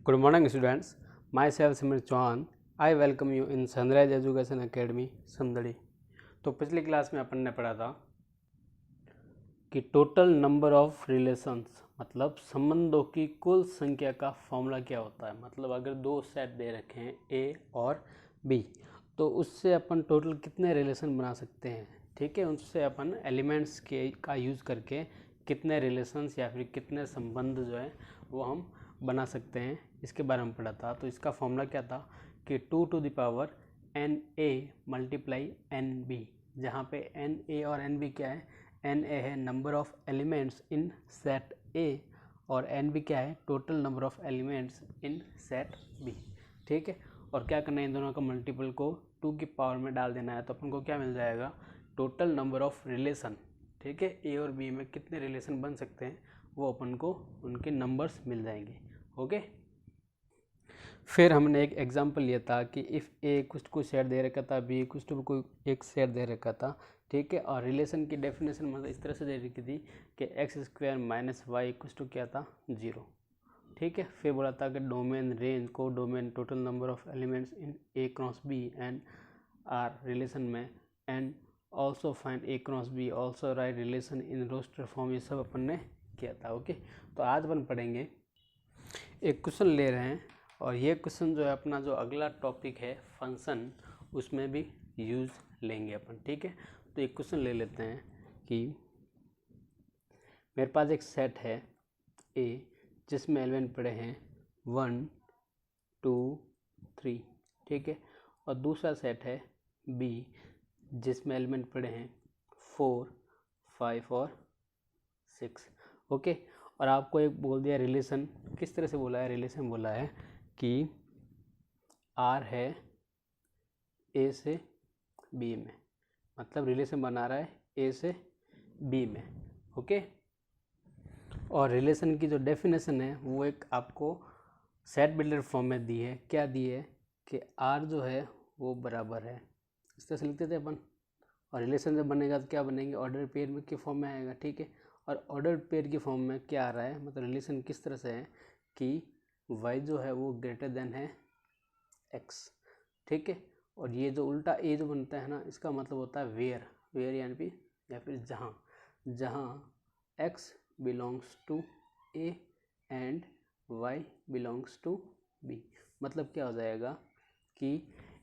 Good morning students, myself Simir Chauhan. I welcome you in Sunrise Education Academy संदड़ी। तो पिछली class में अपन ने पढ़ा था कि टोटल नंबर ऑफ रिलेशंस मतलब संबंधों की कुल संख्या का फॉर्मूला क्या होता है। मतलब अगर दो सेट दे रखे हैं ए और बी तो उससे अपन टोटल कितने रिलेशन बना सकते हैं। ठीक है, उससे अपन एलिमेंट्स के का यूज़ करके कितने रिलेशंस या फिर कितने संबंध जो है वो हम बना सकते हैं, इसके बारे में पढ़ा था। तो इसका फॉर्मूला क्या था कि 2 to the power n A multiply n B, जहाँ पे एन ए और एन बी क्या है, एन ए है number of elements in set A और एन बी क्या है, total number of elements in set B. ठीक है, और क्या करना है, इन दोनों का मल्टीपल को 2 की पावर में डाल देना है तो अपन को क्या मिल जाएगा, टोटल नंबर ऑफ रिलेशन। ठीक है, ए और बी में कितने रिलेशन बन सकते हैं वो अपन को उनके नंबर्स मिल जाएंगे। ओके, फिर हमने एक एग्जांपल लिया था कि इफ़ ए कुछ को सेट दे रखा था, बी कुछ तो कोई एक सेट दे रखा था। ठीक है, और रिलेशन की डेफिनेशन मतलब इस तरह से दे रखी थी कि एक्स स्क्वायर माइनस वाई कुछ तो क्या था, 0। ठीक है, फिर बोला था कि डोमेन रेंज को domain total number of elements in A cross B and R relation में and also find A cross B also write relation in roster form, ये सब अपन ने किया था। ओके, तो आज अपन पढ़ेंगे, एक क्वेश्चन ले रहे हैं और ये क्वेश्चन जो है अपना जो अगला टॉपिक है फंक्शन, उसमें भी यूज़ लेंगे अपन। ठीक है, तो एक क्वेश्चन ले लेते हैं कि मेरे पास एक सेट है ए जिसमें एलिमेंट पड़े हैं 1 2 3। ठीक है, और दूसरा सेट है बी जिसमें एलिमेंट पड़े हैं 4 5 और 6। ओके, और आपको एक बोल दिया रिलेशन, किस तरह से बोला है, रिलेशन बोला है कि आर है ए से बी में, मतलब रिलेशन बना रहा है ए से बी में। ओके, और रिलेशन की जो डेफिनेशन है वो एक आपको सेट बिल्डर फॉर्म में दी है। क्या दी है कि आर जो है वो बराबर है, इस तरह से लिखते थे अपन, और रिलेशन जब बनेगा तो क्या बनेंगे, ऑर्डर पेयर में के फॉर्म में आएगा। ठीक है, और ऑर्डर पेयर की फॉर्म में क्या आ रहा है, मतलब रिलेशन किस तरह से है कि y जो है वो ग्रेटर देन है x। ठीक है, और ये जो उल्टा ए जो बनता है ना, इसका मतलब होता है वेयर यानी कि या फिर जहाँ x belongs to a and y belongs to b। मतलब क्या हो जाएगा कि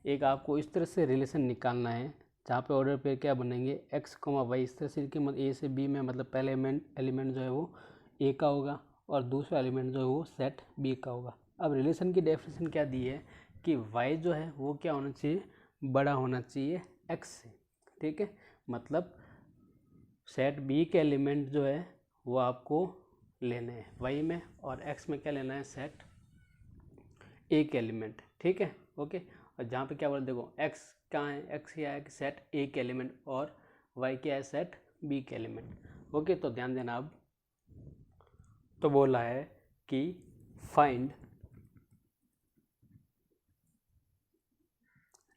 एक आपको इस तरह से रिलेशन निकालना है जहाँ पे ऑर्डर पे क्या बनेंगे x, y, इस तरह से कि मतलब ए से बी में, मतलब पहले एलिमेंट जो है वो ए का होगा और दूसरा एलिमेंट जो है वो सेट बी का होगा। अब रिलेशन की डेफिनेशन क्या दी है कि y जो है वो क्या होना चाहिए, बड़ा होना चाहिए x से। ठीक है, मतलब सेट बी के एलिमेंट जो है वो आपको लेने हैं y में और x में क्या लेना है, सेट ए के एलिमेंट। ठीक है, ओके, और जहाँ पे क्या बोला देखो x कहाँ है, x क्या है कि सेट ए के एलिमेंट और y क्या है, सेट बी के एलिमेंट। ओके, तो ध्यान देना। अब तो बोला है कि find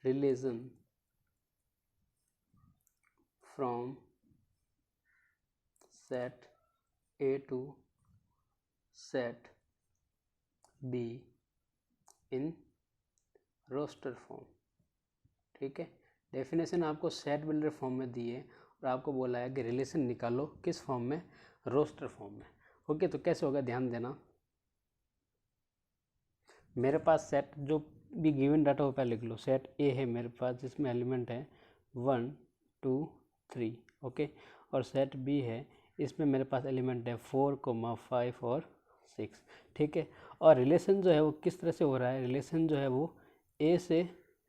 relation from set A to set B in roster form. ठीक है, डेफिनेशन आपको सेट बिल्डर फॉर्म में दी है और आपको बोला है कि रिलेशन निकालो किस फॉर्म में, रोस्टर फॉर्म में। ओके, तो कैसे होगा, ध्यान देना। मेरे पास सेट जो भी गिवन डाटा हो पहले लिख लो। सेट ए है मेरे पास जिसमें एलिमेंट है 1 2 3। ओके, और सेट बी है, इसमें मेरे पास एलिमेंट है 4 5 और 6। ठीक है, और रिलेशन जो है वो किस तरह से हो रहा है, रिलेशन जो है वो ए से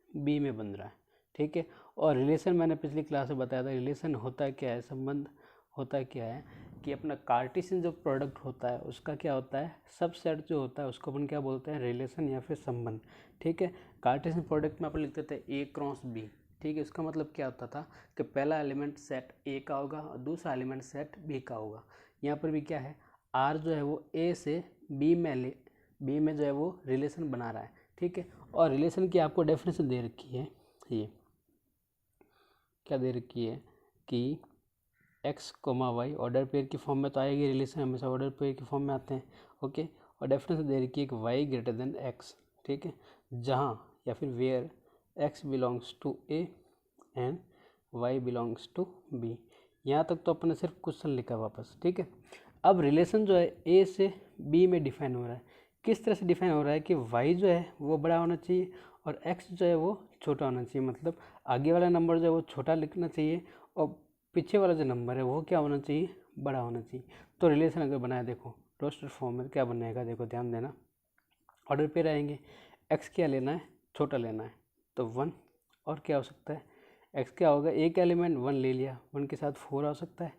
बी में बन रहा है। ठीक है, और रिलेशन मैंने पिछली क्लास में बताया था, रिलेशन होता क्या है, संबंध होता क्या है कि अपना कार्टेशियन जो प्रोडक्ट होता है उसका क्या होता है, सब सेट जो होता है उसको अपन क्या बोलते हैं, रिलेशन या फिर संबंध। ठीक है, कार्टेशियन प्रोडक्ट में अपन लिखते थे ए क्रॉस बी। ठीक है, इसका मतलब क्या होता था कि पहला एलिमेंट सेट ए का होगा और दूसरा एलिमेंट सेट बी का होगा। यहाँ पर भी क्या है, आर जो है वो ए से बी में जो है वो रिलेशन बना रहा है। ठीक है, और रिलेशन की आपको डेफिनेशन दे रखी है, ये क्या दे रखी है कि x, y ऑर्डर पेयर की फॉर्म में तो आएगी, रिलेशन हमेशा ऑर्डर पेयर की फॉर्म में आते हैं। ओके, और डेफिनेशन दे रखी है कि वाई ग्रेटर देन एक्स, ठीक है, जहाँ या फिर where x belongs to A and y belongs to B. यहाँ तक तो अपने सिर्फ क्वेश्चन लिखा वापस, ठीक है। अब रिलेशन जो है ए से बी में डिफाइन हो रहा है। किस तरह से डिफाइन हो रहा है कि वाई जो है वो बड़ा होना चाहिए और एक्स जो है वो छोटा होना चाहिए, मतलब आगे वाला नंबर जो है वो छोटा लिखना चाहिए और पीछे वाला जो नंबर है वो क्या होना चाहिए, बड़ा होना चाहिए। तो रिलेशन अगर बनाया, देखो रोस्टर फॉर्म में क्या बनेगा, देखो ध्यान देना, ऑर्डर पे रहेंगे। एक्स क्या लेना है, छोटा लेना है, तो 1, और क्या हो सकता है, एक्स क्या होगा, एक एलिमेंट 1 ले लिया, 1 के साथ 4 आ सकता है,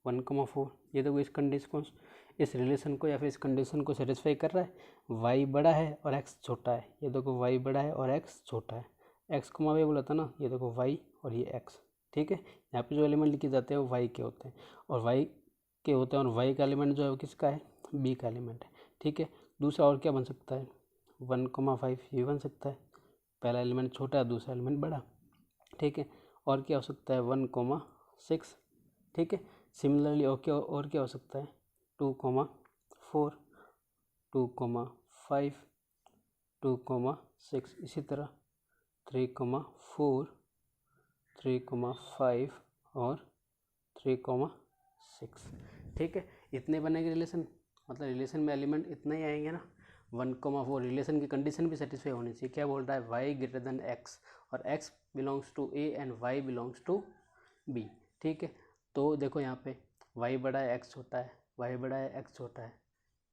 1,4। ये तो इस कंडीशन को, इस रिलेशन को या फिर इस कंडीशन को सेटिस्फाई कर रहा है। वाई बड़ा है और एक्स छोटा है, ये देखो वाई बड़ा है और एक्स छोटा है। एक्स को मैं बोला था ना, ये देखो वाई और ये एक्स, ठीक है। यहाँ पे जो एलिमेंट लिखे जाते हैं वो वाई के होते हैं और वाई के होते हैं, और वाई का एलिमेंट जो है वो किसका है, बी का एलिमेंट है, ठीक है। दूसरा और क्या बन सकता है, 1,5 ये बन सकता है, पहला एलिमेंट छोटा है दूसरा एलिमेंट बड़ा, ठीक है। और क्या हो सकता है 1,6, ठीक है। सिमिलरली और क्या हो सकता है 2,4, 2,5, 2,6, इसी तरह 3,4, 3,5 और 3,6, ठीक है। इतने बनेंगे रिलेशन, मतलब रिलेशन में एलिमेंट इतना ही आएंगे ना, 1,4। रिलेशन की कंडीशन भी सेटिस्फाई होनी चाहिए। क्या बोल रहा है, वाई ग्रेटर देन एक्स और x belongs to A and y belongs to B, ठीक है। तो देखो यहाँ पे वाई बड़ा है एक्स छोटा है, वाई बड़ा है एक्स छोटा है,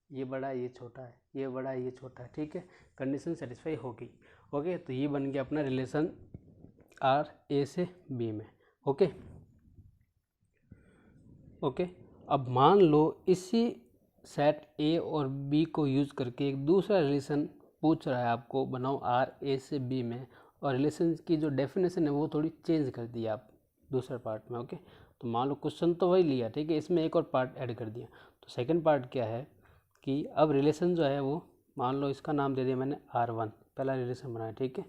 ये बड़ा है ये छोटा है, ये बड़ा है ये छोटा है, ठीक है। कंडीशन सेटिस्फाई होगी, ओके। तो ये बन गया अपना रिलेशन आर ए से बी में, ओके ओके। अब मान लो इसी सेट ए और बी को यूज़ करके एक दूसरा रिलेशन पूछ रहा है आपको, बनाओ आर ए से बी में, और रिलेशन की जो डेफिनेशन है वो थोड़ी चेंज कर दी आप दूसरे पार्ट में, ओके। तो मान लो क्वेश्चन तो वही लिया, ठीक है, इसमें एक और पार्ट ऐड कर दिया। तो सेकंड पार्ट क्या है कि अब रिलेशन जो है वो, मान लो इसका नाम दे दिया मैंने R1, पहला रिलेशन बनाया, ठीक है,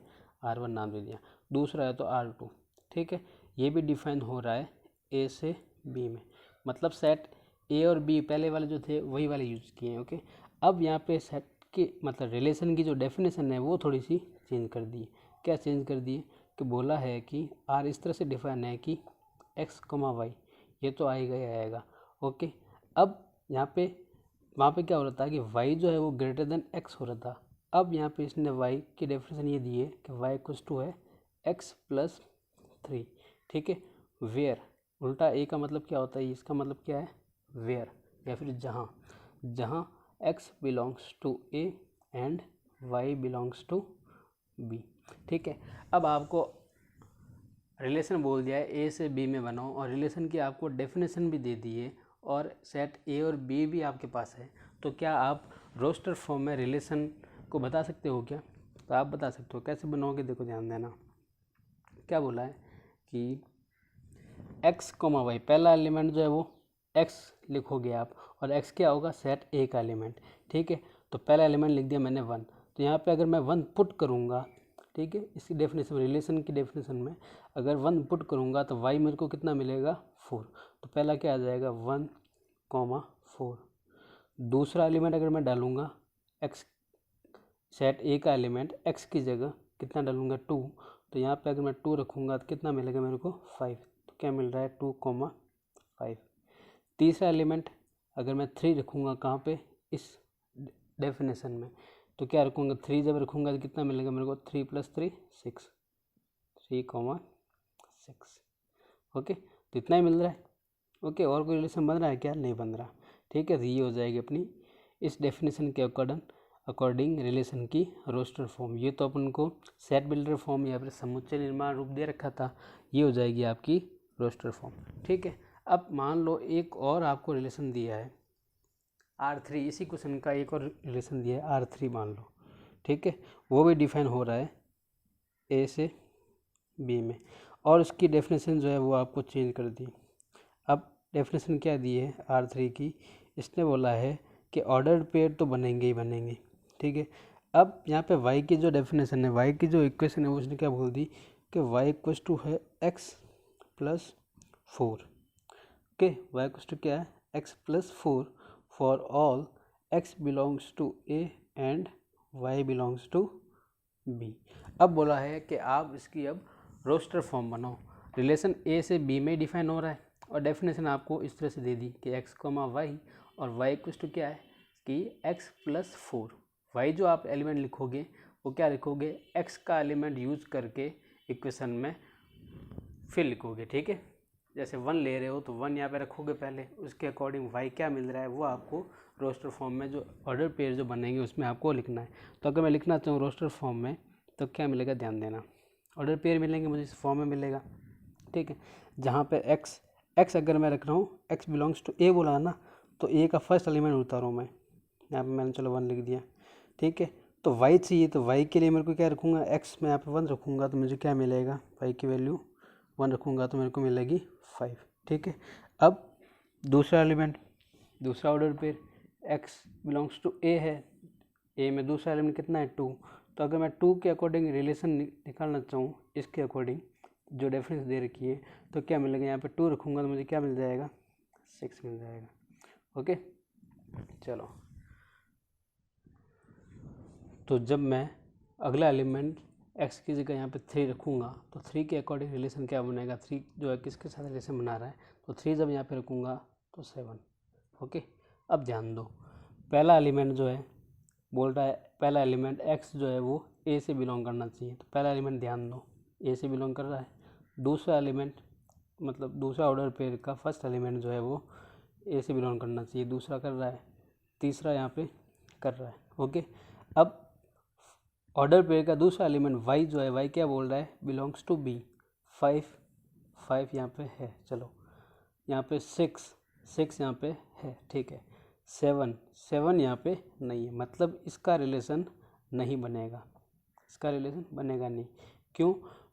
R1 नाम दे दिया। दूसरा है तो R2, ठीक है। ये भी डिफाइन हो रहा है ए से बी में, मतलब सेट ए और बी पहले वाले जो थे वही वाले यूज़ किए हैं, ओके। अब यहाँ पे सेट की मतलब रिलेशन की जो डेफिनेशन है वो थोड़ी सी चेंज कर दी। क्या चेंज कर दी कि बोला है कि आर इस तरह से डिफाइन है कि एक्स कमा वाई, ये तो आएगा ही आएगा, ओके। अब यहाँ पे वहाँ पे क्या हो रहा था कि वाई जो है वो ग्रेटर देन एक्स हो रहा था। अब यहाँ पे इसने वाई की डेफिनेशन ये दी है कि वाई इक्वल्स टू है एक्स प्लस 3, ठीक है। वेयर, उल्टा ए का मतलब क्या होता है, इसका मतलब क्या है वेयर, या फिर जहाँ, जहाँ x belongs to A and y belongs to B, ठीक है। अब आपको रिलेशन बोल दिया है ए से बी में बनाओ, और रिलेशन की आपको डेफिनेशन भी दे दी है, और सेट ए और बी भी आपके पास है। तो क्या आप रोस्टर फॉर्म में रिलेशन को बता सकते हो क्या, तो आप बता सकते हो। कैसे बनाओगे, देखो ध्यान देना, क्या बोला है कि एक्स कोमा वाई, पहला एलिमेंट जो है वो एक्स लिखोगे आप, और एक्स क्या होगा, सेट ए का एलिमेंट, ठीक है। तो पहला एलिमेंट लिख दिया मैंने 1, तो यहाँ पे अगर मैं 1 पुट करूँगा, ठीक है, इसकी डेफिनेशन, रिलेशन की डेफिनेशन में अगर 1 पुट करूँगा तो वाई मेरे को कितना मिलेगा 4। तो पहला क्या आ जाएगा 1,4। दूसरा एलिमेंट अगर मैं डालूँगा एक्स, सेट ए का एलिमेंट एक्स की जगह कितना डालूँगा 2, तो यहाँ पे अगर मैं 2 रखूँगा तो कितना मिलेगा मेरे को 5। तो क्या मिल रहा है 2,5। तीसरा एलिमेंट अगर मैं 3 रखूँगा कहाँ पे, इस डेफिनेशन में, तो क्या रखूँगा 3 जब रखूँगा तो कितना मिलेगा मेरे को 3 + 3 6, 3,6, ओके। तो इतना ही मिल रहा है, ओके। और कोई रिलेशन बन रहा है क्या, नहीं बन रहा, ठीक है। तो ये हो जाएगी अपनी इस डेफिनेशन के अकॉर्डिंग रिलेशन की रोस्टर फॉर्म। ये तो अपन को सेट बिल्डर फॉर्म या फिर समुच्चय निर्माण रूप दे रखा था, ये हो जाएगी आपकी रोस्टर फॉर्म, ठीक है। अब मान लो एक और आपको रिलेशन दिया है R3, इसी क्वेश्चन का एक और रिलेशन दिया है R3 मान लो, ठीक है। वो भी डिफाइन हो रहा है ए से बी में, और उसकी डेफिनेशन जो है वो आपको चेंज कर दी। अब डेफिनेशन क्या दी है R3 की, इसने बोला है कि ऑर्डर्ड पेयर तो बनेंगे ही बनेंगे, ठीक है। अब यहाँ पे y की जो डेफिनेशन है, y की जो इक्वेशन है, उसने क्या बोल दी कि y इक्वल्स टू है x + 4, okay. y equals to क्या है x + 4 for all x belongs to a and y belongs to b। अब बोला है कि आप इसकी अब रोस्टर फॉर्म बनाओ। रिलेशन a से b में डिफाइन हो रहा है और डेफिनेशन आपको इस तरह से दे दी कि x, y और y इक्वल्स टू क्या है कि x प्लस 4। y जो आप एलिमेंट लिखोगे वो क्या लिखोगे, x का एलिमेंट यूज करके इक्वेशन में फिर लिखोगे, ठीक है। जैसे 1 ले रहे हो तो 1 यहाँ पे रखोगे पहले, उसके अकॉर्डिंग y क्या मिल रहा है वो आपको रोस्टर फॉर्म में जो ऑर्डर पेयर जो बनेंगे उसमें आपको लिखना है। तो अगर मैं लिखना चाहूँ रोस्टर फॉर्म में तो क्या मिलेगा, ध्यान देना, ऑर्डर पेयर मिलेंगे मुझे इस फॉर्म में मिलेगा, ठीक है। जहाँ पे x अगर मैं रख रहा हूँ x बिलोंग्स टू a बोला ना, तो a का फर्स्ट एलिमेंट उतारूँ मैं, यहाँ पे मैंने चलो 1 लिख दिया, ठीक है। तो y चाहिए तो y के लिए मेरे को क्या रखूँगा, x मैं यहाँ पे 1 रखूँगा तो मुझे क्या मिलेगा, y की वैल्यू 1 रखूँगा तो मेरे को मिलेगी 5, ठीक है। अब दूसरा एलिमेंट, दूसरा order pair x belongs to a है, a में दूसरा एलिमेंट कितना है 2। तो अगर मैं 2 के अकॉर्डिंग रिलेशन निकालना चाहूँ इसके अकॉर्डिंग जो रेफरेंस दे रखी है, तो क्या मिलेगा, यहाँ पे 2 रखूँगा तो मुझे क्या मिल जाएगा, 6 मिल जाएगा, ओके। चलो, तो जब मैं अगला एलिमेंट x की जगह यहाँ पे 3 रखूँगा तो 3 के अकॉर्डिंग रिलेशन क्या बनेगा, 3 जो है किसके साथ रिलेशन बना रहा है, तो 3 जब यहाँ पे रखूँगा तो 7, ओके। अब ध्यान दो, पहला एलिमेंट जो है बोल रहा है, पहला एलिमेंट x जो है वो a से बिलोंग करना चाहिए, तो पहला एलिमेंट ध्यान दो a से बिलोंग कर रहा है। दूसरा एलिमेंट मतलब दूसरा ऑर्डर पेयर का फर्स्ट एलिमेंट जो है वो a से बिलोंग करना चाहिए, दूसरा कर रहा है, तीसरा यहाँ पे कर रहा है, ओके। अब ऑर्डर पेयर का दूसरा एलिमेंट y जो है, y क्या बोल रहा है, बिलोंग्स टू b, 5 यहाँ पे है, चलो यहाँ पे 6 यहाँ पे है, ठीक है। 7 यहाँ पे नहीं है, मतलब इसका रिलेशन नहीं बनेगा, इसका रिलेशन बनेगा नहीं। क्यों,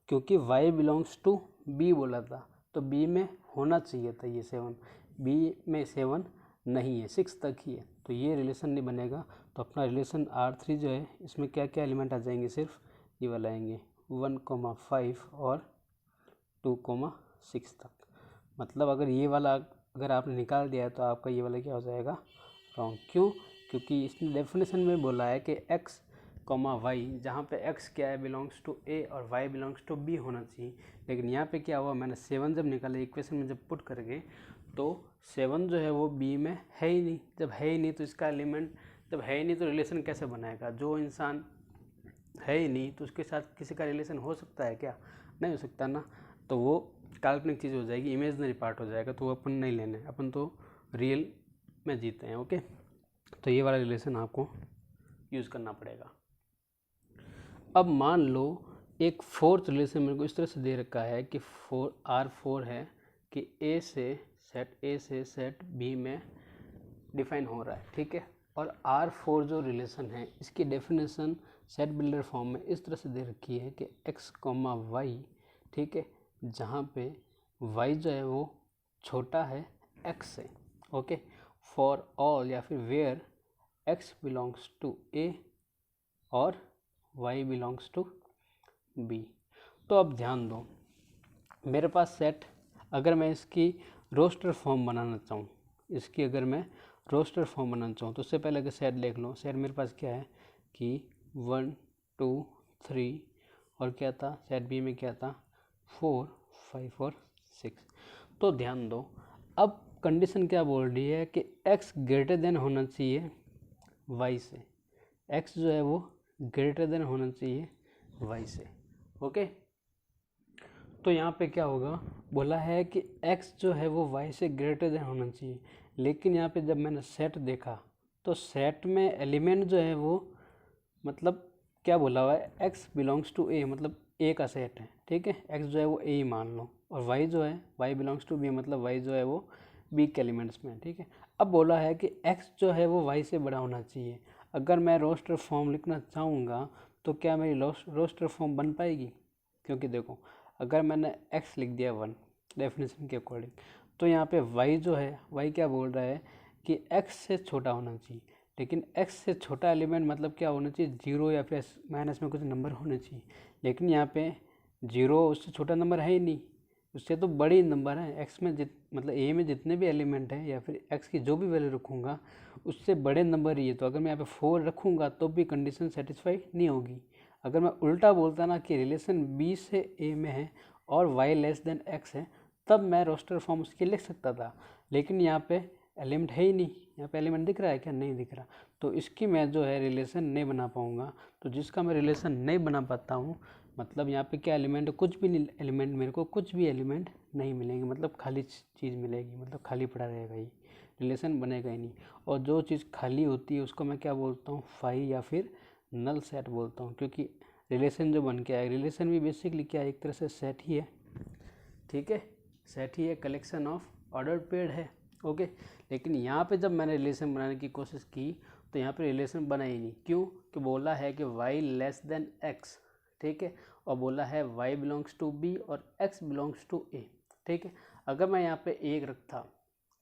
क्योंकि y बिलोंग्स टू b बोला था, तो b में होना चाहिए था ये 7, b में 7 नहीं है, 6 तक ही है, तो ये रिलेशन नहीं बनेगा। तो अपना रिलेशन R3 जो है इसमें क्या क्या एलिमेंट आ जाएंगे, सिर्फ ये वाला आएंगे 1,5 और 2,6 तक। मतलब अगर ये वाला अगर आपने निकाल दिया है तो आपका ये वाला क्या हो जाएगा, रॉन्ग। क्यों, क्योंकि इसने डेफिनेशन में बोला है कि x, y, जहाँ पे x क्या है, बिलोंग्स टू a और y बिलोंग्स टू b होना चाहिए। लेकिन यहाँ पे क्या हुआ, मैंने 7 जब निकाला इक्वेशन में जब पुट करके, तो 7 जो है वो b में है ही नहीं। जब है ही नहीं तो इसका एलिमेंट, जब है ही नहीं तो रिलेशन कैसे बनाएगा, जो इंसान है ही नहीं तो उसके साथ किसी का रिलेशन हो सकता है क्या, नहीं हो सकता ना। तो वो काल्पनिक चीज़ हो जाएगी, इमेजनरी पार्ट हो जाएगा, तो वो अपन नहीं लेने, अपन तो रियल में जीते हैं, ओके। तो ये वाला रिलेशन आपको यूज़ करना पड़ेगा। अब मान लो एक फोर्थ रिलेशन मेरे को इस तरह से दे रखा है कि R4 है कि A से सेट B में डिफाइन हो रहा है, ठीक है। और R4 जो रिलेशन है इसकी डेफिनेशन सेट बिल्डर फॉर्म में इस तरह से दे रखी है कि x, y, ठीक है, जहाँ पे y जो है वो छोटा है x से, ओके। फॉर ऑल या फिर where x belongs to a और y बिलोंग्स टू b। तो अब ध्यान दो, मेरे पास सेट, अगर मैं इसकी रोस्टर फॉर्म बनाना चाहूँ, इसकी अगर मैं रोस्टर फॉर्म बनाना चाहूँ तो उससे पहले अगर सेट देख लो, सेट मेरे पास क्या है कि 1 2 3 और क्या था, सेट बी में क्या था 4 5 और 6। तो ध्यान दो, अब कंडीशन क्या बोल रही है कि x ग्रेटर देन होना चाहिए y से, x जो है वो ग्रेटर देन होना चाहिए y से, ओके। तो यहाँ पे क्या होगा, बोला है कि x जो है वो y से ग्रेटर देन होना चाहिए। लेकिन यहाँ पे जब मैंने सेट देखा तो सेट में एलिमेंट जो है वो मतलब क्या बोला हुआ है, x बिलोंग्स टू a, मतलब a का सेट है, ठीक है। x जो है वो a ही मान लो, और y जो है y बिलोंग्स टू b, मतलब y जो है वो b के एलिमेंट्स में, ठीक है। अब बोला है कि x जो है वो y से बड़ा होना चाहिए। अगर मैं रोस्टर फॉर्म लिखना चाहूँगा तो क्या मेरी रोस्टर फॉर्म बन पाएगी, क्योंकि देखो अगर मैंने x लिख दिया 1 डेफिनेशन के अकॉर्डिंग, तो यहाँ पे y जो है, y क्या बोल रहा है कि x से छोटा होना चाहिए। लेकिन x से छोटा एलिमेंट मतलब क्या होना चाहिए, 0 या प्लस माइनस में कुछ नंबर होने चाहिए। लेकिन यहाँ पे 0 उससे छोटा नंबर है ही नहीं, उससे तो बड़ी नंबर है। एक्स में मतलब ए में जितने भी एलिमेंट हैं या फिर एक्स की जो भी वैल्यू रखूँगा उससे बड़े नंबर ही है। तो अगर मैं यहाँ पे 4 रखूँगा तो भी कंडीशन सेटिस्फाई नहीं होगी। अगर मैं उल्टा बोलता ना कि रिलेशन बी से ए में है और वाई लेस देन एक्स है, तब मैं रोस्टर फॉर्म उसके लिख सकता था। लेकिन यहाँ पे एलिमेंट है ही नहीं, यहाँ पे एलिमेंट दिख रहा है क्या? नहीं दिख रहा। तो इसकी मैं जो है रिलेशन नहीं बना पाऊँगा। तो जिसका मैं रिलेशन नहीं बना पाता हूँ, मतलब यहाँ पे क्या एलिमेंट, कुछ भी नहीं एलिमेंट, मेरे को कुछ भी एलिमेंट नहीं मिलेंगे, मतलब खाली चीज़ मिलेगी, मतलब खाली पड़ा रहेगा, ही रिलेशन बनेगा ही नहीं। और जो चीज़ खाली होती है उसको मैं क्या बोलता हूँ? फाई या फिर नल सेट बोलता हूँ। क्योंकि रिलेशन जो बन के आएगा, रिलेशन भी बेसिकली क्या है, एक तरह से सेट ही है, ठीक है, सेट ही है, कलेक्शन ऑफ ऑर्डर्ड पेयर है, ओके। लेकिन यहाँ पे जब मैंने रिलेशन बनाने की कोशिश की तो यहाँ पे रिलेशन बना ही नहीं। क्यों? कि बोला है कि y लेस देन x, ठीक है, और बोला है y बिलोंग्स टू b और x बिलोंग्स टू a, ठीक है। अगर मैं यहाँ पे एक रखता,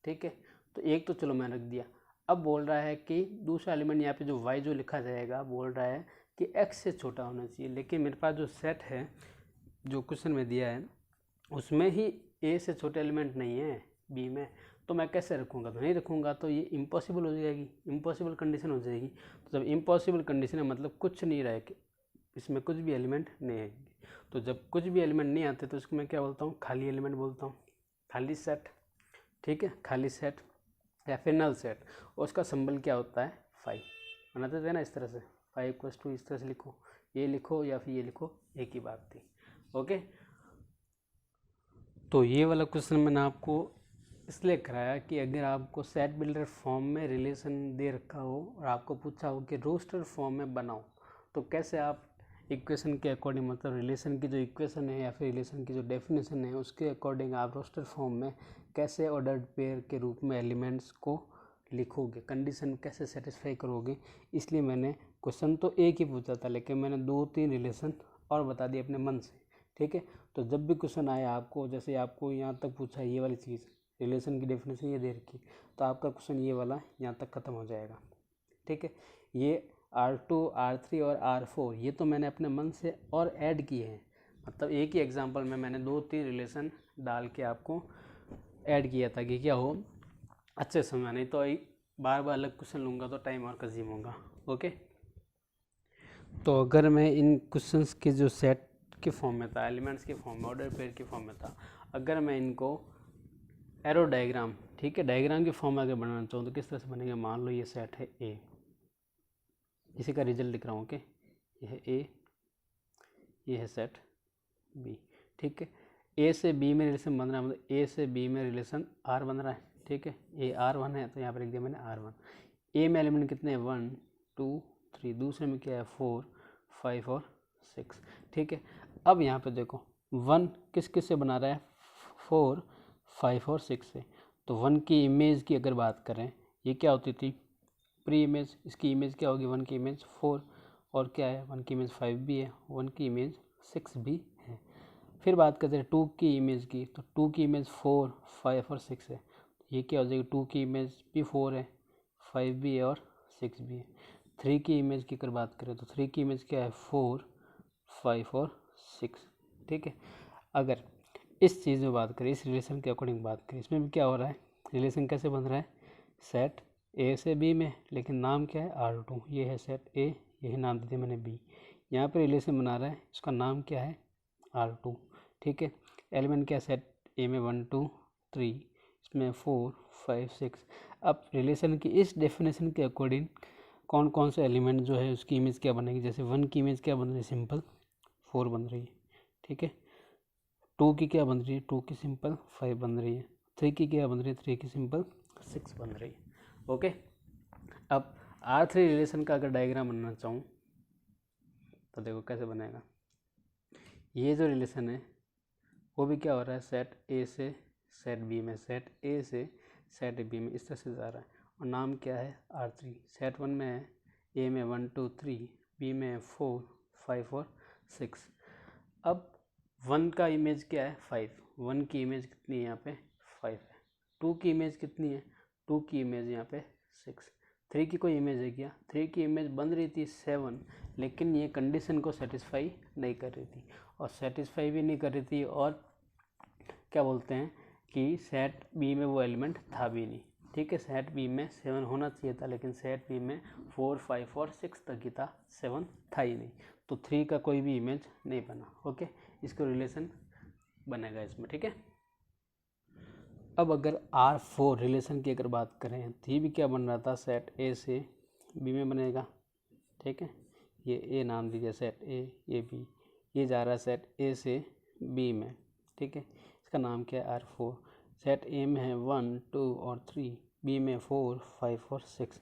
ठीक है, तो एक तो चलो मैं रख दिया। अब बोल रहा है कि दूसरा एलिमेंट यहाँ पे जो y जो लिखा जाएगा, बोल रहा है कि x से छोटा होना चाहिए। लेकिन मेरे पास जो सेट है, जो क्वेश्चन में दिया है, उसमें ही a से छोटे एलिमेंट नहीं है b में, तो मैं कैसे रखूँगा? तो नहीं रखूँगा तो ये इम्पॉसिबल हो जाएगी, इम्पॉसिबल कंडीशन हो जाएगी। तो जब इम्पॉसिबल कंडीशन है मतलब कुछ नहीं रहे, इसमें कुछ भी एलिमेंट नहीं है। तो जब कुछ भी एलिमेंट नहीं आते तो इसको मैं क्या बोलता हूँ? खाली एलिमेंट बोलता हूँ, खाली सेट, ठीक है, खाली सेट या फिर नल सेट। और उसका सिंबल क्या होता है? 5 बनाते थे ना इस तरह से, 5 = इस तरह से लिखो, ये लिखो या फिर ये लिखो, एक ही बात थी, ओके। तो ये वाला क्वेश्चन मैंने आपको इसलिए कराया कि अगर आपको सेट बिल्डर फॉर्म में रिलेशन दे रखा हो और आपको पूछा हो कि रोस्टर फॉर्म में बनाओ, तो कैसे आप इक्वेशन के अकॉर्डिंग, मतलब रिलेशन की जो इक्वेशन है या फिर रिलेशन की जो डेफिनेशन है उसके अकॉर्डिंग आप रोस्टर फॉर्म में कैसे ऑर्डर्ड पेयर के रूप में एलिमेंट्स को लिखोगे, कंडीशन कैसे सेटिस्फाई करोगे। इसलिए मैंने क्वेश्चन तो एक ही पूछा था, लेकिन मैंने 2-3 रिलेशन और बता दिए अपने मन से, ठीक है। तो जब भी क्वेश्चन आया आपको, जैसे आपको यहाँ तक पूछा ये वाली चीज़, रिलेशन की डेफिनेशन ये दे रखी, तो आपका क्वेश्चन ये वाला यहाँ तक ख़त्म हो जाएगा, ठीक है। ये R2, R3 और R4 ये तो मैंने अपने मन से और ऐड किए हैं, मतलब एक ही एग्जांपल में मैंने 2-3 रिलेशन डाल के आपको ऐड किया था कि क्या हो अच्छे समझ, नहीं तो बार बार अलग क्वेश्चन लूँगा तो टाइम और कंज्यूम होगा, ओके। तो अगर मैं इन क्वेश्चंस के जो सेट के फॉर्म में था, एलिमेंट्स के फॉर्म में, ऑर्डर पेयर के फॉर्म में था, अगर मैं इनको एरो डायग्राम, ठीक है, डायग्राम के फॉर्म में अगर बनाना चाहूँ तो किस तरह से बनेगा? मान लो ये सेट है ए, इसी का रिजल्ट लिख रहा हूँ, ओके। ये है ए, ये है सेट बी, ठीक है। ए से बी में रिलेशन बन रहा है, मतलब ए से बी में रिलेशन आर बन रहा है, ठीक है। ए R1 है तो यहाँ पर लिख दिया मैंने R1। ए में एलिमेंट कितने हैं? 1 2 3, दूसरे में क्या है? 4 5 और 6, ठीक है। अब यहाँ पे देखो 1 किस किस से बना रहा है? 4 5 और 6 से। तो 1 की इमेज की अगर बात करें, ये क्या होती थी? Pre image. इसकी इमेज क्या होगी? 1 की इमेज 4, और क्या है? 1 की इमेज 5 भी है, 1 की इमेज 6 भी है। फिर बात करते हैं 2 की इमेज की, तो 2 की इमेज 4 5 और 6 है, ये क्या हो जाएगी? 2 की इमेज भी 4 है, 5 भी है और 6 भी है। 3 की इमेज की अगर बात करें तो 3 की इमेज क्या है? 4 5 और 6, ठीक है। अगर इस चीज़ में बात करें, इस रिलेशन के अकॉर्डिंग बात करें, इसमें भी क्या हो रहा है? रिलेशन कैसे बन रहा है? सेट ए से बी में, लेकिन नाम क्या है? R2। ये है सेट ए, यही नाम दे दिया मैंने बी। यहाँ पे रिलेशन बना रहा है, इसका नाम क्या है? R2, ठीक है। एलिमेंट क्या? सेट ए में 1 2 3, इसमें 4 5 6। अब रिलेशन की इस डेफिनेशन के अकॉर्डिंग कौन कौन से एलिमेंट जो है उसकी इमेज क्या बनेगी? जैसे 1 की इमेज क्या बन रही है? सिंपल 4 बन रही है, ठीक है। 2 की क्या बन रही है? 2 की सिंपल 5 बन रही है। 3 की क्या बन रही है? 3 की सिंपल 6 बन रही है, ओके। अब R3 रिलेशन का अगर डायग्राम बनाना चाहूँ तो देखो कैसे बनेगा। ये जो रिलेशन है वो भी क्या हो रहा है? सेट ए से सेट बी में, सेट ए से सेट बी में, इस तरह से जा रहा है। और नाम क्या है? R3। सेट 1 में है, ए में 1 2 3, बी में 4 5 और 6। अब 1 का इमेज क्या है? 5। 1 की इमेज कितनी है यहाँ पे? 5 है। 2 की इमेज कितनी है? 2 की इमेज यहाँ पे 6। 3 की कोई इमेज है क्या? 3 की इमेज बन रही थी 7, लेकिन ये कंडीशन को सेटिस्फाई नहीं कर रही थी, और सेटिस्फाई भी नहीं कर रही थी, और क्या बोलते हैं कि सेट बी में वो एलिमेंट था भी नहीं, ठीक है। सेट बी में 7 होना चाहिए था, लेकिन सेट बी में 4, 5 और 6 तक ही था, 7 था ही नहीं, तो 3 का कोई भी इमेज नहीं बना। ओके, इसको रिलेशन बनेगा इसमें, ठीक है। अब अगर R4 रिलेशन की अगर बात करें तो ये भी क्या बन रहा था, सेट ए से बी में बनेगा, ठीक है। ये ए नाम दीजिए, सेट ए, ये बी, ये जा रहा है सेट ए से बी में, ठीक है। इसका नाम क्या है, R4। सेट ए में है 1, 2 और 3, बी में 4, 5 और 6।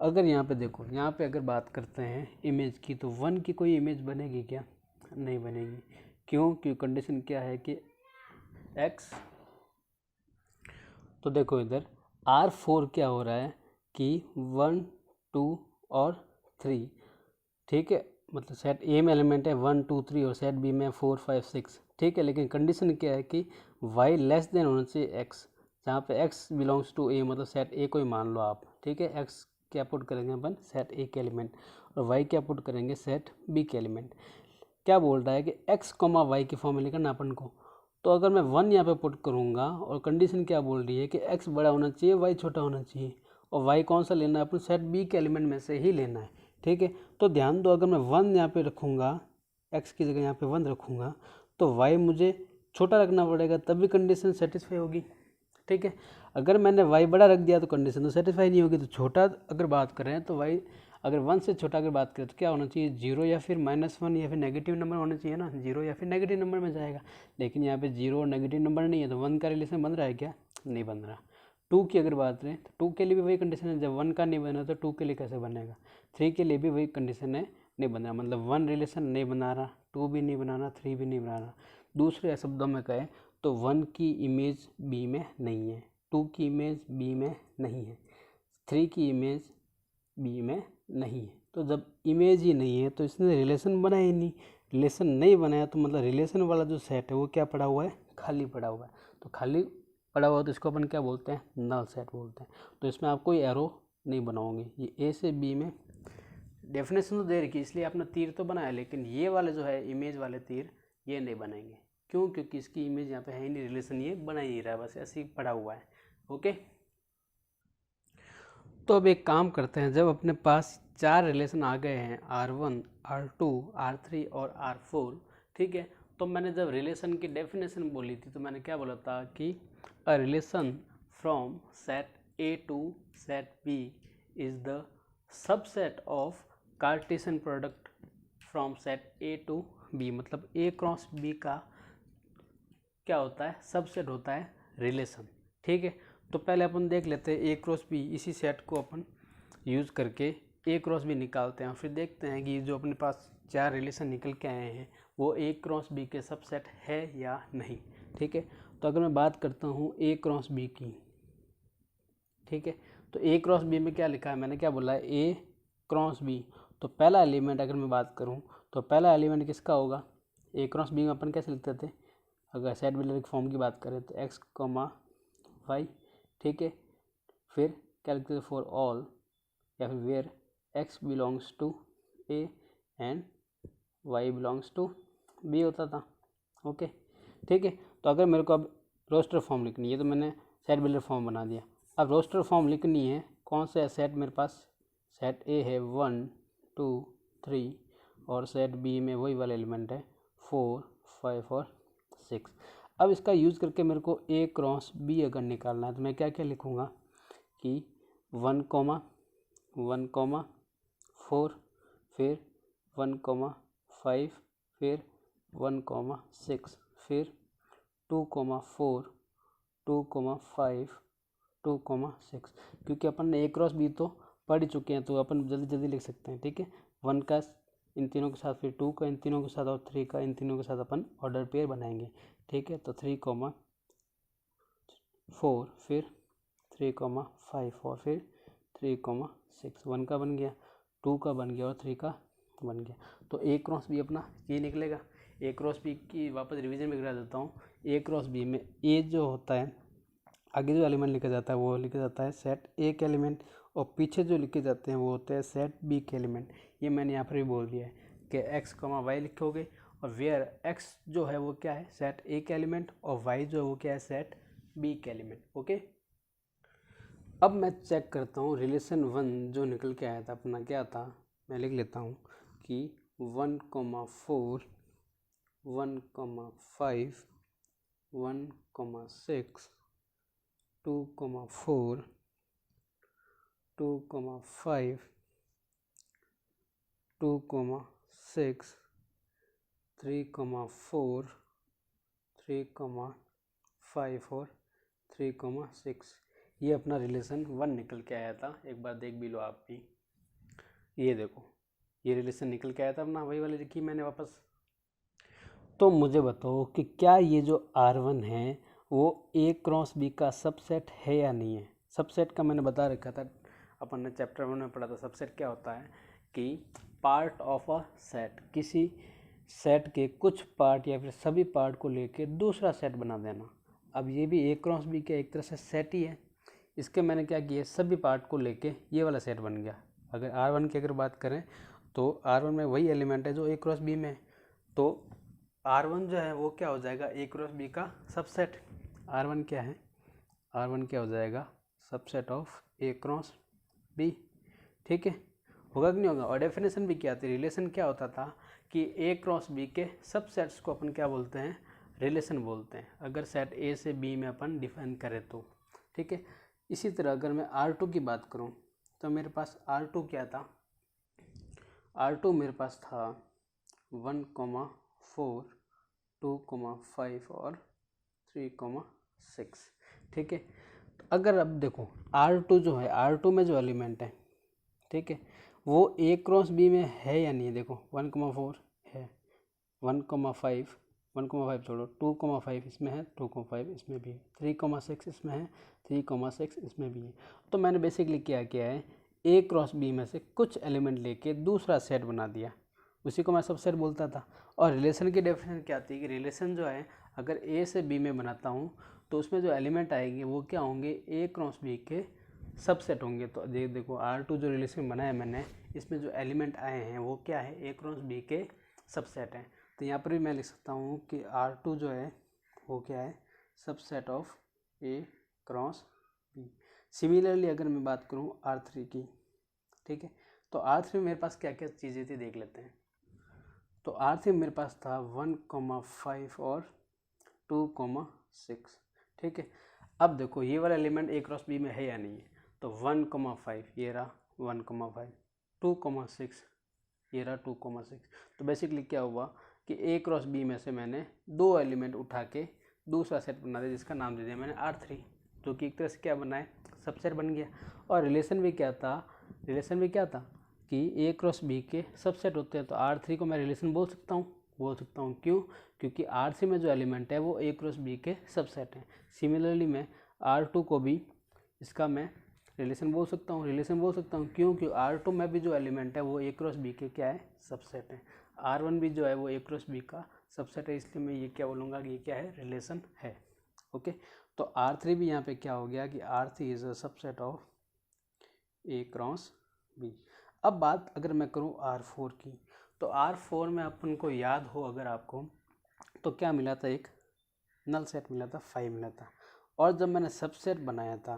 अगर यहाँ पे देखो, यहाँ पे अगर बात करते हैं इमेज की, तो 1 की कोई इमेज बनेगी क्या, नहीं बनेगी। क्यों, क्योंकि कंडीशन क्या है कि x, तो देखो इधर R4 क्या हो रहा है कि 1, 2 और 3, ठीक है। मतलब सेट ए में एलिमेंट है 1, 2, 3 और सेट बी में 4, 5, 6, ठीक है। लेकिन कंडीशन क्या है कि y लेस देन होना चाहिए x, जहाँ पे x बिलोंग्स टू ए, मतलब सेट ए को ही मान लो आप, ठीक है। x क्या पुट करेंगे अपन, सेट ए के एलिमेंट, और y क्या पुट करेंगे, सेट बी के एलिमेंट। क्या बोल रहा है कि x, y के फॉर्म में लिखना अपन को। तो अगर मैं 1 यहाँ पे पुट करूँगा, और कंडीशन क्या बोल रही है कि x बड़ा होना चाहिए, y छोटा होना चाहिए, और y कौन सा लेना है, अपन सेट बी के एलिमेंट में से ही लेना है, ठीक है। तो ध्यान दो, अगर मैं 1 यहाँ पे रखूँगा, x की जगह यहाँ पे 1 रखूँगा, तो y मुझे छोटा रखना पड़ेगा, तब भी कंडीशन सेटिस्फाई होगी, ठीक है। अगर मैंने y बड़ा रख दिया तो कंडीशन तो सेटिस्फाई नहीं होगी। तो छोटा अगर बात करें तो y अगर 1 से छोटा अगर बात करें तो क्या होना चाहिए, 0 या फिर -1 या फिर नेगेटिव नंबर होना चाहिए ना, 0 या फिर नेगेटिव नंबर में जाएगा। लेकिन यहाँ पे 0 और नेगेटिव नंबर नहीं है, तो 1 का रिलेशन बन रहा है क्या, नहीं बन रहा। 2 की अगर बात करें तो 2 के लिए भी वही कंडीशन है, जब 1 का नहीं बना तो 2 के लिए कैसे बनेगा। 3 के लिए भी वही कंडीशन है, नहीं बन रहा, मतलब 1 रिलेशन नहीं बना रहा, 2 भी नहीं बना रहा, 3 भी नहीं बना रहा। दूसरे शब्दों में कहें तो 1 की इमेज बी में नहीं है, 2 की इमेज बी में नहीं है, 3 की इमेज बी में नहीं है। तो जब इमेज ही नहीं है तो इसने रिलेशन बनाया ही नहीं, रिलेशन नहीं बनाया तो मतलब रिलेशन वाला जो सेट है वो क्या पड़ा हुआ है, खाली पड़ा हुआ है। तो खाली पड़ा हुआ तो इसको अपन क्या बोलते हैं, नल सेट बोलते हैं। तो इसमें आप कोई एरो नहीं बनाओगे। ये ए से बी में डेफिनेशन तो दे रखी, इसलिए आपने तीर तो बनाया, लेकिन ये वाले जो है इमेज वाले तीर ये नहीं बनाएंगे। क्यों, क्योंकि इसकी इमेज यहाँ पे है ही नहीं, रिलेशन ये बना ही नहीं रहा है, बस ऐसे ही पड़ा हुआ है। ओके, तो अब एक काम करते हैं, जब अपने पास 4 रिलेशन आ गए हैं, R1, R2, R3 और R4, ठीक है। तो मैंने जब रिलेशन की डेफिनेशन बोली थी तो मैंने क्या बोला था कि a relation from set A to set B is the subset of Cartesian product from set A to B. मतलब ए क्रॉस बी का क्या होता है, सबसेट होता है रिलेशन, ठीक है। तो पहले अपन देख लेते हैं ए क्रॉस बी, इसी सेट को अपन यूज़ करके ए क्रॉस बी निकालते हैं, फिर देखते हैं कि जो अपने पास 4 रिलेशन निकल के आए हैं वो ए क्रॉस बी के सबसेट है या नहीं, ठीक है। तो अगर मैं बात करता हूँ ए क्रॉस बी की, ठीक है, तो ए क्रॉस बी में क्या लिखा है, मैंने क्या बोला है, ए क्रॉस बी। तो पहला एलिमेंट अगर मैं बात करूँ तो पहला एलिमेंट किसका होगा, ए क्रॉस बी में अपन कैसे लिखते थे, अगर सेट बिल्डर की फॉर्म की बात करें तो x, y, ठीक है। फिर क्या लिखते थे, फॉर ऑल, या फिर where x belongs to a and y belongs to b होता था। ओके, ठीक है। तो अगर मेरे को अब रोस्टर फॉर्म लिखनी है तो मैंने सेट बिल्डर फॉर्म बना दिया। अब रोस्टर फॉर्म लिखनी है, कौन सा सेट मेरे पास, सेट ए है 1, 2, 3 और सेट बी में वही वाला एलिमेंट है 4, 5 और 6। अब इसका यूज़ करके मेरे को ए क्रॉस बी अगर निकालना है तो मैं क्या क्या लिखूँगा कि 1, 4, फिर 1, 5, फिर 1, 6, फिर 2, 4, 2, 5, 2, 6। क्योंकि अपन ने ए क्रॉस बी तो पढ़ ही चुके हैं तो अपन जल्दी जल्दी लिख सकते हैं, ठीक है। 1 का इन तीनों के साथ, फिर 2 का इन तीनों के साथ और 3 का इन तीनों के साथ अपन ऑर्डर पेयर बनाएंगे, ठीक है। तो 3, 4, फिर 3, 5 और फिर 3, 6। 1 का बन गया, 2 का बन गया और 3 का बन गया। तो ए क्रॉस बी अपना ये निकलेगा। ए क्रॉस बी की वापस रिवीजन में करा देता हूँ। ए क्रॉस बी में ए जो होता है, आगे जो एलिमेंट लिखा जाता है वो लिखा जाता है सेट ए के एलिमेंट, और पीछे जो लिखे जाते हैं वो होते हैं सेट बी के एलिमेंट। ये मैंने यहाँ पर भी बोल दिया है कि x, y लिखोगे और वेयर x जो है वो क्या है सेट ए का एलिमेंट और y जो है वो क्या है सेट बी का एलिमेंट। ओके, अब मैं चेक करता हूँ रिलेशन 1 जो निकल के आया था अपना क्या था, मैं लिख लेता हूँ कि 1,4 1,5 1,6 2,4 2,5 2,6 3,4 3,5 और 3,6 ये अपना रिलेशन 1 निकल के आया था। एक बार देख भी लो आप भी, ये देखो ये रिलेशन निकल के आया था अपना, वही वाली लिखी मैंने वापस। तो मुझे बताओ कि क्या ये जो R1 है वो A क्रॉस B का सबसेट है या नहीं है। सबसेट का मैंने बता रखा था, अपन ने चैप्टर 1 में पढ़ा था। सबसेट क्या होता है कि पार्ट ऑफ अ सेट, किसी सेट के कुछ पार्ट या फिर सभी पार्ट को लेके दूसरा सेट बना देना। अब ये भी A क्रॉस B का एक तरह से सेट ही है। इसके मैंने क्या किया, सभी पार्ट को लेके ये वाला सेट बन गया। अगर R1 की अगर बात करें तो R1 में वही एलिमेंट है जो A क्रॉस B में है, तो R1 जो है वो क्या हो जाएगा A क्रॉस B का सबसेट। R1 क्या है, R1 क्या हो जाएगा subset of A cross B। ठीक है, होगा कि नहीं होगा। और डेफिनेशन भी क्या थी, रिलेशन क्या होता था कि A क्रॉस B के सबसेट्स को अपन क्या बोलते हैं, रिलेशन बोलते हैं, अगर सेट A से B में अपन डिफाइन करें तो। ठीक है, इसी तरह अगर मैं R2 की बात करूं तो मेरे पास R2 क्या था, R2 मेरे पास था 1,4 2,5 और 3,6। ठीक है, तो अगर अब देखो R2 जो है, R2 में जो एलिमेंट है, ठीक है, वो A क्रॉस B में है या नहीं है। देखो 1,4 है, 1,5 1,5 छोड़ो, 2,5 इसमें है, 2,5 इसमें भी है, 3,6 इसमें है, 3,6 इसमें भी है। तो मैंने बेसिकली क्या किया है, A क्रॉस B में से कुछ एलिमेंट लेके दूसरा सेट बना दिया, उसी को मैं सबसेट बोलता था। और रिलेशन की डेफिनेशन क्या आती है कि रिलेशन जो है अगर A से B में बनाता हूँ तो उसमें जो एलिमेंट आएंगे वो क्या होंगे, A क्रॉस B के सबसेट होंगे। तो देखो R2 जो रिलेशन बनाया मैंने, इसमें जो एलिमेंट आए हैं वो क्या है, A क्रॉस B के सबसेट हैं। तो यहाँ पर भी मैं लिख सकता हूँ कि R2 जो है वो क्या है, subset of A cross B। Similarly अगर मैं बात करूँ R3 की, ठीक है, तो R3 में मेरे पास क्या क्या चीज़ें थी देख लेते हैं। तो R3 में मेरे पास था 1,5 और 2,6। ठीक है, अब देखो ये वाला एलिमेंट A क्रॉस B में है या नहीं है, तो 1,5 ये रहा 1,5, 2,6 ये रहा 2,6। तो बेसिकली क्या हुआ कि A क्रॉस B में से मैंने दो एलिमेंट उठा के दूसरा सेट बना दिया जिसका नाम दे दिया मैंने R3, जो कि एक तरह से क्या बना है, सबसेट बन गया। और रिलेशन भी क्या था, रिलेशन भी क्या था कि A क्रॉस B के सबसेट होते हैं, तो R3 को मैं रिलेशन बोल सकता हूँ। क्यों, क्योंकि R3 में जो एलिमेंट है वो A क्रॉस B के सबसेट हैं। सिमिलरली मैं R2 को भी इसका मैं रिलेशन बोल सकता हूँ। क्यों, क्योंकि R2 में भी जो एलिमेंट है वो A क्रॉस B के क्या है, सबसेट है। R1 भी जो है वो A क्रॉस B का सबसेट है, इसलिए मैं ये क्या बोलूँगा कि ये क्या है, रिलेशन है। ओके, तो R3 भी यहाँ पे क्या हो गया कि R3 is a subset of A cross B। अब बात अगर मैं करूँ R4 की, तो R4 में अपन को याद हो अगर आपको, तो क्या मिला था, एक नल सेट मिला था, 5 मिला था। और जब मैंने सबसेट बनाया था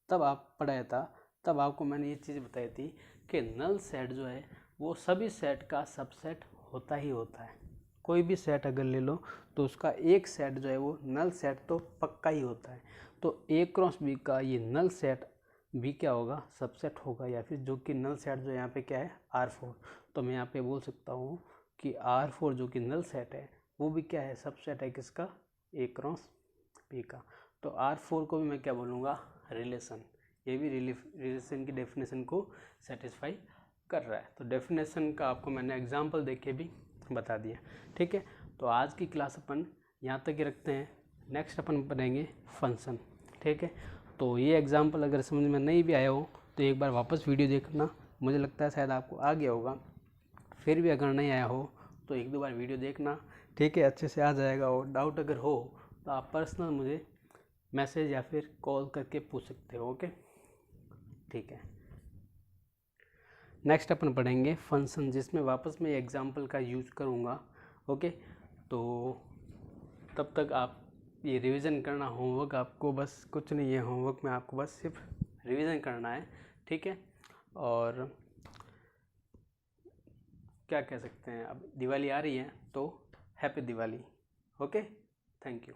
तब तब आपको मैंने ये चीज़ बताई थी कि नल सेट जो है वो सभी सेट का सबसेट होता ही होता है। कोई भी सेट अगर ले लो तो उसका एक सेट जो है वो नल सेट तो पक्का ही होता है। तो A क्रॉस B का ये नल सेट भी क्या होगा, सबसेट होगा, या फिर जो कि नल सेट जो यहाँ पे क्या है, R4। तो मैं यहाँ पे बोल सकता हूँ कि R4 जो कि नल सेट है वो भी क्या है, सबसेट है किसका, A क्रॉस B का। तो R4 को भी मैं क्या बोलूँगा, रिलेशन। ये भी रिलेशन की डेफिनेशन को सेटिस्फाई कर रहा है। तो डेफिनेशन का आपको मैंने एग्जांपल देख के भी बता दिया। ठीक है, तो आज की क्लास अपन यहाँ तक ही रखते हैं। नेक्स्ट अपन पढ़ेंगे फंक्शन। ठीक है, तो ये एग्जांपल अगर समझ में नहीं भी आया हो तो एक बार वापस वीडियो देखना, मुझे लगता है शायद आपको आ गया होगा। फिर भी अगर नहीं आया हो तो एक दो बार वीडियो देखना, ठीक है, अच्छे से आ जाएगा। और डाउट अगर हो तो आप पर्सनल मुझे मैसेज या फिर कॉल करके पूछ सकते हो। ओके, ठीक है। नेक्स्ट अपन पढ़ेंगे फंक्शन, जिसमें वापस मैं एग्जांपल का यूज करूँगा ओके, तो तब तक आप ये रिवीजन करना, होमवर्क आपको बस कुछ नहीं है, होमवर्क में आपको बस सिर्फ रिवीजन करना है, ठीक है। और क्या कह सकते हैं, अब दिवाली आ रही है तो happy Diwali. Okay, thank you.